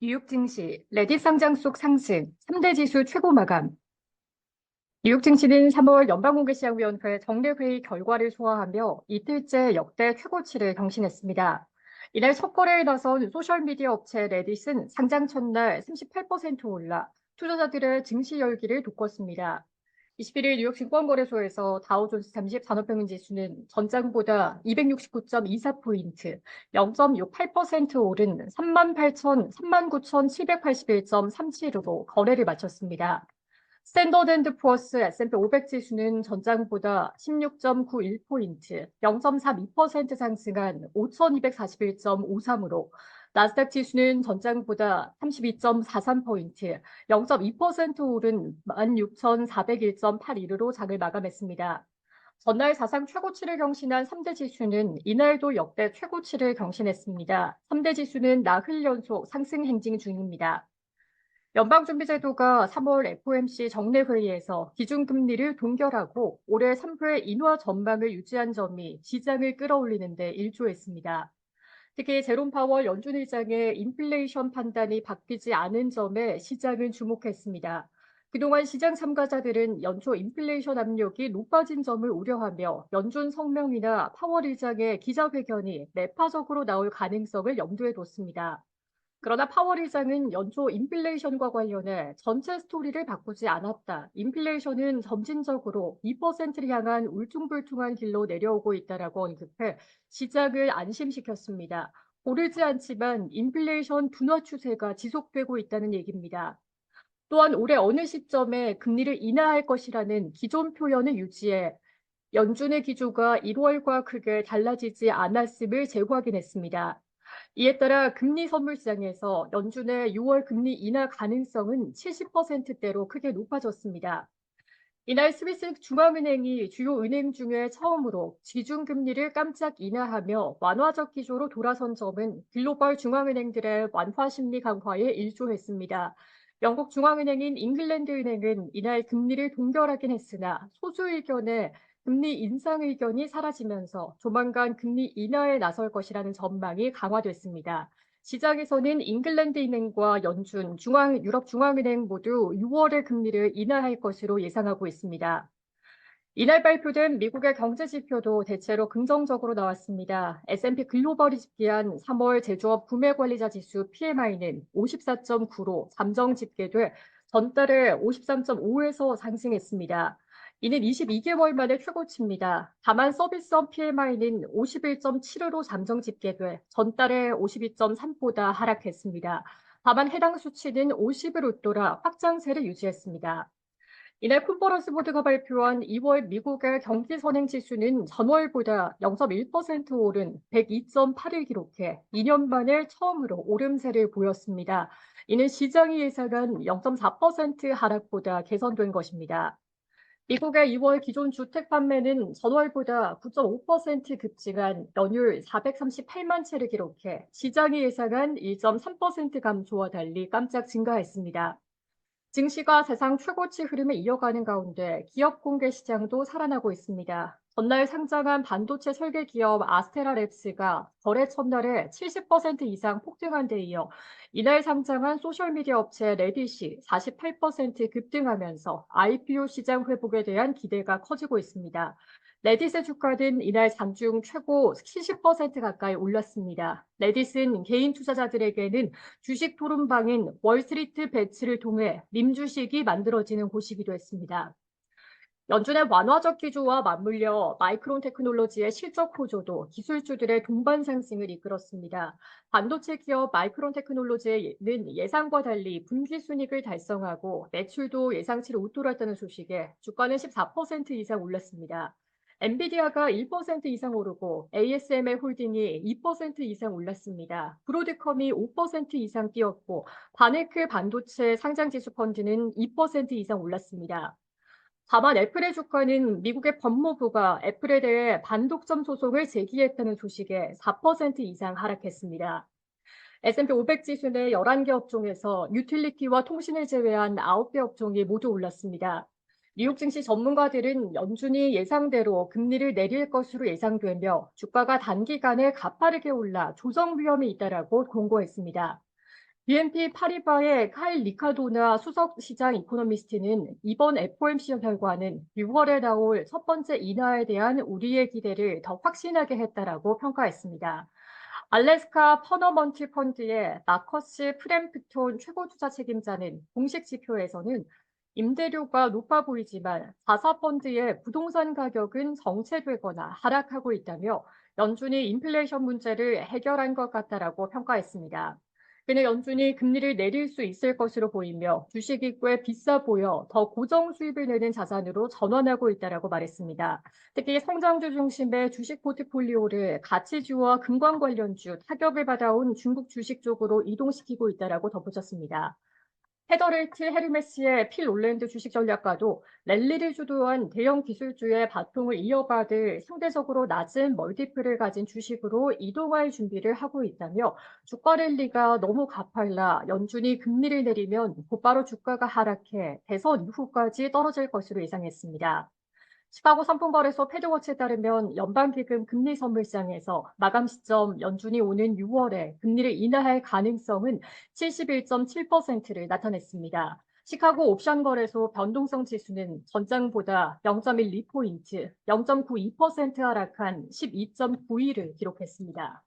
뉴욕 증시, 레딧 상장 속 상승, 3대 지수 최고 마감. 뉴욕 증시는 3월 연방공개시장위원회 정례회의 결과를 소화하며 이틀째 역대 최고치를 경신했습니다. 이날 첫 거래에 나선 소셜미디어 업체 레딧은 상장 첫날 38% 올라 투자자들의 증시 열기를 돋궜습니다. 21일 뉴욕 증권거래소에서 다우존스 30 산업평균 지수는 전장보다 269.24포인트, 0.68% 오른 38,9,781.37으로 거래를 마쳤습니다. 스탠더드앤드푸어스 S&P 500 지수는 전장보다 16.91포인트, 0.32% 상승한 5,241.53으로 나스닥 지수는 전장보다 32.43포인트, 0.2% 오른 16,401.81으로 장을 마감했습니다. 전날 사상 최고치를 경신한 3대 지수는 이날도 역대 최고치를 경신했습니다. 3대 지수는 나흘 연속 상승 행진 중입니다. 연방준비제도가 3월 FOMC 정례회의에서 기준금리를 동결하고 올해 3회 인하 전망을 유지한 점이 시장을 끌어올리는 데 일조했습니다. 특히 제롬 파월 연준 의장의 인플레이션 판단이 바뀌지 않은 점에 시장은 주목했습니다. 그동안 시장 참가자들은 연초 인플레이션 압력이 높아진 점을 우려하며 연준 성명이나 파월 의장의 기자회견이 매파적으로 나올 가능성을 염두에 뒀습니다. 그러나 파월 의장은 연초 인플레이션과 관련해 전체 스토리를 바꾸지 않았다. 인플레이션은 점진적으로 2%를 향한 울퉁불퉁한 길로 내려오고 있다라고 언급해 시장을 안심시켰습니다. 고르지 않지만 인플레이션 둔화 추세가 지속되고 있다는 얘기입니다. 또한 올해 어느 시점에 금리를 인하할 것이라는 기존 표현을 유지해 연준의 기조가 1월과 크게 달라지지 않았음을 재확인했습니다. 이에 따라 금리 선물 시장에서 연준의 6월 금리 인하 가능성은 70%대로 크게 높아졌습니다. 이날 스위스 중앙은행이 주요 은행 중에 처음으로 기준금리를 깜짝 인하하며 완화적 기조로 돌아선 점은 글로벌 중앙은행들의 완화 심리 강화에 일조했습니다. 영국 중앙은행인 잉글랜드 은행은 이날 금리를 동결하긴 했으나 소수 의견에 금리 인상 의견이 사라지면서 조만간 금리 인하에 나설 것이라는 전망이 강화됐습니다. 시장에서는 잉글랜드 은행과 연준, 유럽 중앙은행 모두 6월에 금리를 인하할 것으로 예상하고 있습니다. 이날 발표된 미국의 경제 지표도 대체로 긍정적으로 나왔습니다. S&P 글로벌이 집계한 3월 제조업 구매 관리자 지수 PMI는 54.9로 잠정 집계돼 전달에 53.5에서 상승했습니다. 이는 22개월 만에 최고치입니다. 다만 서비스업 PMI는 51.7으로 잠정 집계돼 전달에 52.3보다 하락했습니다. 다만 해당 수치는 50을 웃돌아 확장세를 유지했습니다. 이날 콘퍼런스 보드가 발표한 2월 미국의 경기 선행 지수는 전월보다 0.1% 오른 102.8을 기록해 2년 만에 처음으로 오름세를 보였습니다. 이는 시장이 예상한 0.4% 하락보다 개선된 것입니다. 미국의 2월 기존 주택 판매는 전월보다 9.5% 급증한 연율 438만 채를 기록해 시장이 예상한 1.3% 감소와 달리 깜짝 증가했습니다. 증시가 사상 최고치 흐름을 이어가는 가운데 기업 공개 시장도 살아나고 있습니다. 전날 상장한 반도체 설계 기업 아스테라랩스가 거래 첫날에 70% 이상 폭등한 데 이어 이날 상장한 소셜미디어 업체 레딧이 48% 급등하면서 IPO 시장 회복에 대한 기대가 커지고 있습니다. 레딧의 주가는 이날 장중 최고 70% 가까이 올랐습니다. 레딧은 개인 투자자들에게는 주식 토론방인 월스트리트 배치를 통해 림 주식이 만들어지는 곳이기도 했습니다. 연준의 완화적 기조와 맞물려 마이크론 테크놀로지의 실적 호조도 기술주들의 동반 상승을 이끌었습니다. 반도체 기업 마이크론 테크놀로지는 예상과 달리 분기 순이익을 달성하고 매출도 예상치를 웃돌았다는 소식에 주가는 14% 이상 올랐습니다. 엔비디아가 1% 이상 오르고 ASML 홀딩이 2% 이상 올랐습니다. 브로드컴이 5% 이상 뛰었고 바네크 반도체 상장지수 펀드는 2% 이상 올랐습니다. 다만 애플의 주가는 미국의 법무부가 애플에 대해 반독점 소송을 제기했다는 소식에 4% 이상 하락했습니다. S&P 500 지수 내 11개 업종에서 유틸리티와 통신을 제외한 9개 업종이 모두 올랐습니다. 뉴욕 증시 전문가들은 연준이 예상대로 금리를 내릴 것으로 예상되며 주가가 단기간에 가파르게 올라 조정 위험이 있다라고 공고했습니다. BNP 파리바의 카일 리카도나 수석 시장 이코노미스트는 이번 FOMC 결과는 6월에 나올 첫 번째 인하에 대한 우리의 기대를 더 확신하게 했다라고 평가했습니다. 알래스카 퍼너먼트 펀드의 마커스 프램프톤 최고 투자 책임자는 공식 지표에서는 임대료가 높아 보이지만 자사펀드의 부동산 가격은 정체되거나 하락하고 있다며 연준이 인플레이션 문제를 해결한 것 같다라고 평가했습니다. 그는 연준이 금리를 내릴 수 있을 것으로 보이며 주식이 꽤 비싸 보여 더 고정 수입을 내는 자산으로 전환하고 있다라고 말했습니다. 특히 성장주 중심의 주식 포트폴리오를 가치주와 금광 관련주, 타격을 받아온 중국 주식 쪽으로 이동시키고 있다라고 덧붙였습니다. 헤더레이트 헤르메스의 필 롤랜드 주식 전략가도 랠리를 주도한 대형 기술주의 바통을 이어받을 상대적으로 낮은 멀티플을 가진 주식으로 이동할 준비를 하고 있다며 주가 랠리가 너무 가팔라 연준이 금리를 내리면 곧바로 주가가 하락해 대선 이후까지 떨어질 것으로 예상했습니다. 시카고 상품거래소 패드워치에 따르면 연방기금 금리 선물시장에서 마감 시점 연준이 오는 6월에 금리를 인하할 가능성은 71.7%를 나타냈습니다. 시카고 옵션 거래소 변동성 지수는 전장보다 0.12포인트, 0.92% 하락한 12.9위를 기록했습니다.